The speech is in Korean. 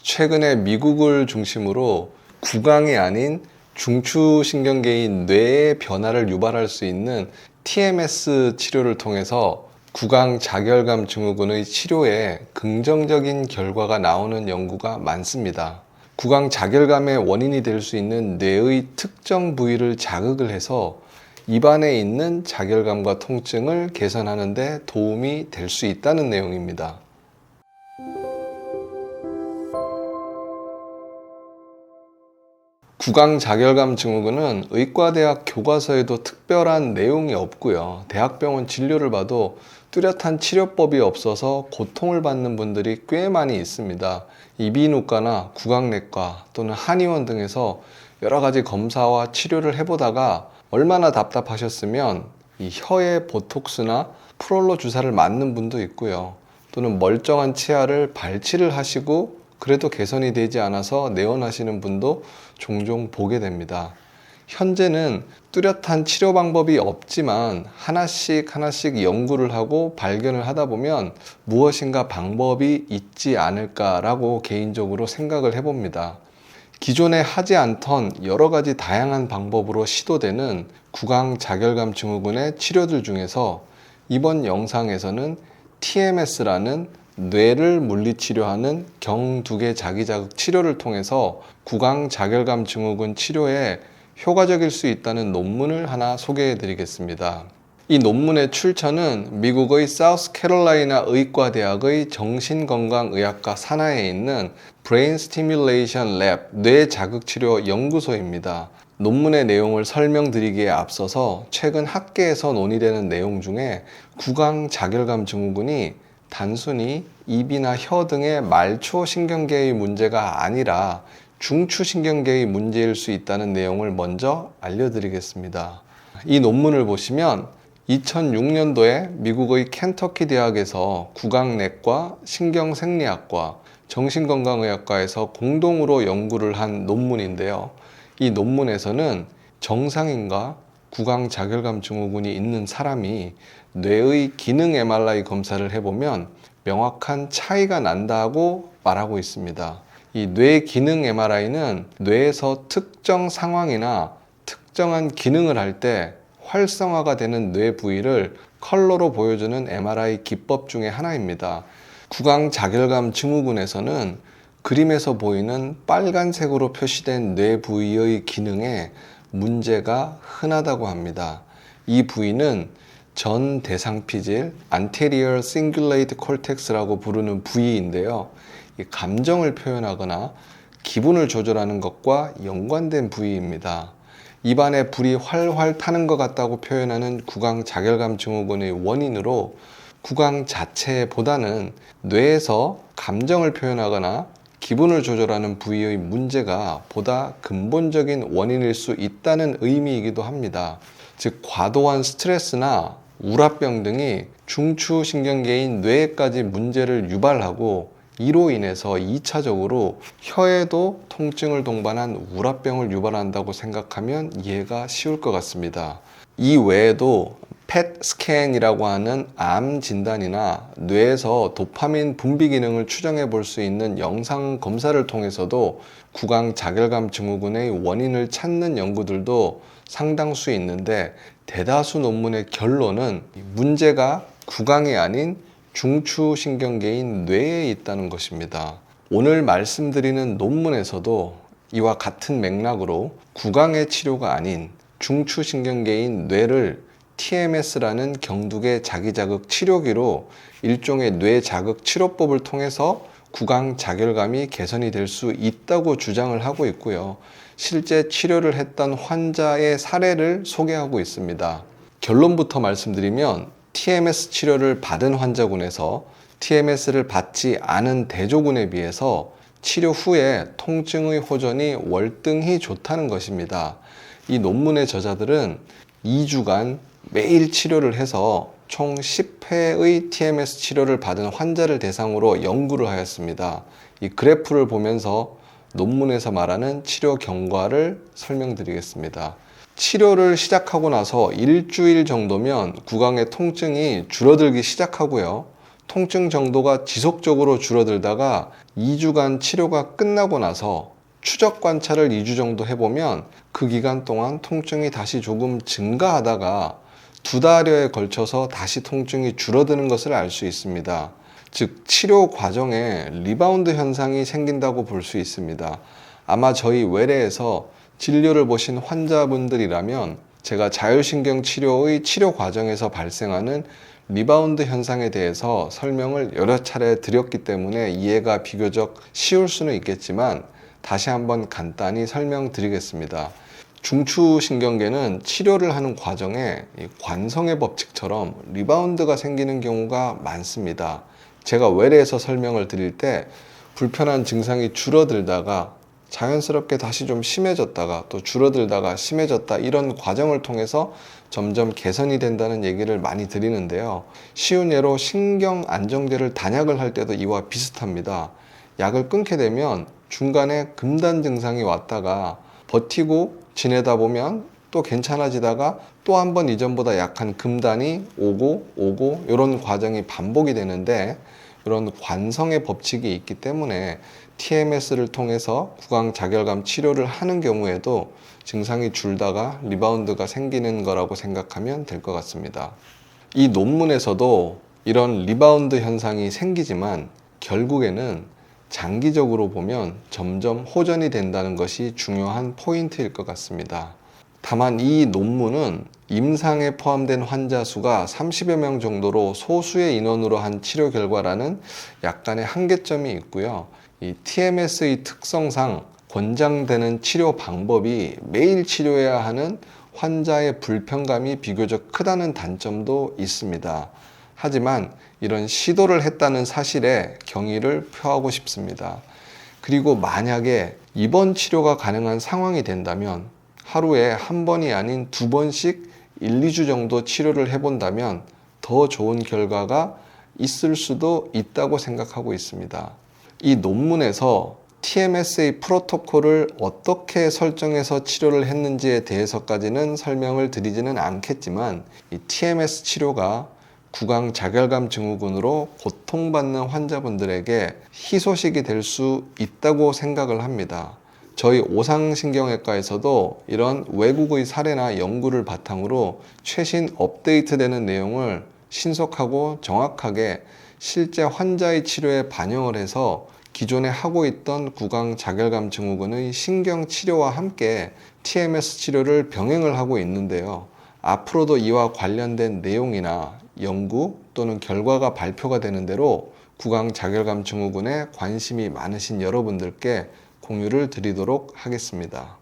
최근에 미국을 중심으로 구강이 아닌 중추신경계인 뇌의 변화를 유발할 수 있는 TMS 치료를 통해서 구강 자결감 증후군의 치료에 긍정적인 결과가 나오는 연구가 많습니다. 구강 자결감의 원인이 될 수 있는 뇌의 특정 부위를 자극을 해서 입안에 있는 자결감과 통증을 개선하는 데 도움이 될 수 있다는 내용입니다. 구강 자결감 증후군은 의과대학 교과서에도 특별한 내용이 없고요. 대학병원 진료를 봐도 뚜렷한 치료법이 없어서 고통을 받는 분들이 꽤 많이 있습니다. 이비인후과나 구강내과 또는 한의원 등에서 여러 가지 검사와 치료를 해보다가 얼마나 답답하셨으면 이 혀에 보톡스나 프롤로 주사를 맞는 분도 있고요. 또는 멀쩡한 치아를 발치를 하시고 그래도 개선이 되지 않아서 내원하시는 분도 종종 보게 됩니다. 현재는 뚜렷한 치료 방법이 없지만 하나씩 연구를 하고 발견을 하다 보면 무엇인가 방법이 있지 않을까라고 개인적으로 생각을 해봅니다. 기존에 하지 않던 여러 가지 다양한 방법으로 시도되는 구강 자결감 증후군의 치료들 중에서 이번 영상에서는 TMS라는 뇌를 물리치료하는 경두개 자기자극 치료를 통해서 구강 자결감 증후군 치료에 효과적일 수 있다는 논문을 하나 소개해 드리겠습니다. 이 논문의 출처는 미국의 사우스캐롤라이나 의과대학의 정신건강의학과 산하에 있는 Brain Stimulation Lab 뇌자극치료 연구소입니다. 논문의 내용을 설명드리기에 앞서서 최근 학계에서 논의되는 내용 중에 구강 자결감 증후군이 단순히 입이나 혀 등의 말초신경계의 문제가 아니라 중추신경계의 문제일 수 있다는 내용을 먼저 알려드리겠습니다. 이 논문을 보시면 2006년도에 미국의 켄터키 대학에서 구강내과, 신경생리학과, 정신건강의학과에서 공동으로 연구를 한 논문인데요. 이 논문에서는 정상인과 구강 자결감 증후군이 있는 사람이 뇌의 기능 MRI 검사를 해보면 명확한 차이가 난다고 말하고 있습니다. 이 뇌 기능 MRI는 뇌에서 특정 상황이나 특정한 기능을 할 때 활성화가 되는 뇌 부위를 컬러로 보여주는 MRI 기법 중에 하나입니다. 구강 자결감 증후군에서는 그림에서 보이는 빨간색으로 표시된 뇌 부위의 기능에 문제가 흔하다고 합니다. 이 부위는 전 대상피질 anterior cingulate cortex라고 부르는 부위인데요. 감정을 표현하거나 기분을 조절하는 것과 연관된 부위입니다. 입안에 불이 활활 타는 것 같다고 표현하는 구강 자결감 증후군의 원인으로 구강 자체보다는 뇌에서 감정을 표현하거나 기분을 조절하는 부위의 문제가 보다 근본적인 원인일 수 있다는 의미이기도 합니다. 즉, 과도한 스트레스나 우라병 등이 중추신경계인 뇌에까지 문제를 유발하고 이로 인해서 2차적으로 혀에도 통증을 동반한 우라병을 유발한다고 생각하면 이해가 쉬울 것 같습니다. 이 외에도 펫 스캔이라고 하는 암 진단이나 뇌에서 도파민 분비 기능을 추정해 볼 수 있는 영상 검사를 통해서도 구강 자결감 증후군의 원인을 찾는 연구들도 상당수 있는데 대다수 논문의 결론은 문제가 구강이 아닌 중추신경계인 뇌에 있다는 것입니다. 오늘 말씀드리는 논문에서도 이와 같은 맥락으로 구강의 치료가 아닌 중추신경계인 뇌를 TMS라는 경두개 자기자극 치료기로 일종의 뇌자극 치료법을 통해서 구강 자결감이 개선이 될 수 있다고 주장을 하고 있고요. 실제 치료를 했던 환자의 사례를 소개하고 있습니다. 결론부터 말씀드리면 TMS 치료를 받은 환자군에서 TMS를 받지 않은 대조군에 비해서 치료 후에 통증의 호전이 월등히 좋다는 것입니다. 이 논문의 저자들은 2주간 매일 치료를 해서 총 10회의 TMS 치료를 받은 환자를 대상으로 연구를 하였습니다. 이 그래프를 보면서 논문에서 말하는 치료 경과를 설명드리겠습니다. 치료를 시작하고 나서 일주일 정도면 구강의 통증이 줄어들기 시작하고요. 통증 정도가 지속적으로 줄어들다가 2주간 치료가 끝나고 나서 추적 관찰을 2주 정도 해보면 그 기간 동안 통증이 다시 조금 증가하다가 2달여에 걸쳐서 다시 통증이 줄어드는 것을 알 수 있습니다. 즉 치료 과정에 리바운드 현상이 생긴다고 볼 수 있습니다. 아마 저희 외래에서 진료를 보신 환자분들이라면 제가 자율신경 치료의 치료 과정에서 발생하는 리바운드 현상에 대해서 설명을 여러 차례 드렸기 때문에 이해가 비교적 쉬울 수는 있겠지만 다시 한번 간단히 설명드리겠습니다. 중추신경계는 치료를 하는 과정에 관성의 법칙처럼 리바운드가 생기는 경우가 많습니다. 제가 외래에서 설명을 드릴 때 불편한 증상이 줄어들다가 자연스럽게 다시 좀 심해졌다가 또 줄어들다가 심해졌다, 이런 과정을 통해서 점점 개선이 된다는 얘기를 많이 드리는데요. 쉬운 예로 신경 안정제를 단약을 할 때도 이와 비슷합니다. 약을 끊게 되면 중간에 금단 증상이 왔다가 버티고 지내다 보면 또 괜찮아지다가 또 한 번 이전보다 약한 금단이 오고 이런 과정이 반복이 되는데, 이런 관성의 법칙이 있기 때문에 TMS를 통해서 구강자결감 치료를 하는 경우에도 증상이 줄다가 리바운드가 생기는 거라고 생각하면 될 것 같습니다. 이 논문에서도 이런 리바운드 현상이 생기지만 결국에는 장기적으로 보면 점점 호전이 된다는 것이 중요한 포인트일 것 같습니다. 다만 이 논문은 임상에 포함된 환자 수가 30여 명 정도로 소수의 인원으로 한 치료 결과라는 약간의 한계점이 있고요. 이 TMS의 특성상 권장되는 치료 방법이 매일 치료해야 하는 환자의 불편감이 비교적 크다는 단점도 있습니다. 하지만 이런 시도를 했다는 사실에 경의를 표하고 싶습니다. 그리고 만약에 입원 치료가 가능한 상황이 된다면 하루에 한 번이 아닌 2번씩 1, 2주 정도 치료를 해본다면 더 좋은 결과가 있을 수도 있다고 생각하고 있습니다. 이 논문에서 TMS의 프로토콜을 어떻게 설정해서 치료를 했는지에 대해서까지는 설명을 드리지는 않겠지만, 이 TMS 치료가 구강자결감 증후군으로 고통받는 환자분들에게 희소식이 될 수 있다고 생각을 합니다. 저희 오상신경외과에서도 이런 외국의 사례나 연구를 바탕으로 최신 업데이트되는 내용을 신속하고 정확하게 실제 환자의 치료에 반영을 해서 기존에 하고 있던 구강자결감 증후군의 신경치료와 함께 TMS 치료를 병행을 하고 있는데요. 앞으로도 이와 관련된 내용이나 연구 또는 결과가 발표가 되는 대로 구강자결감 증후군에 관심이 많으신 여러분들께 공유를 드리도록 하겠습니다.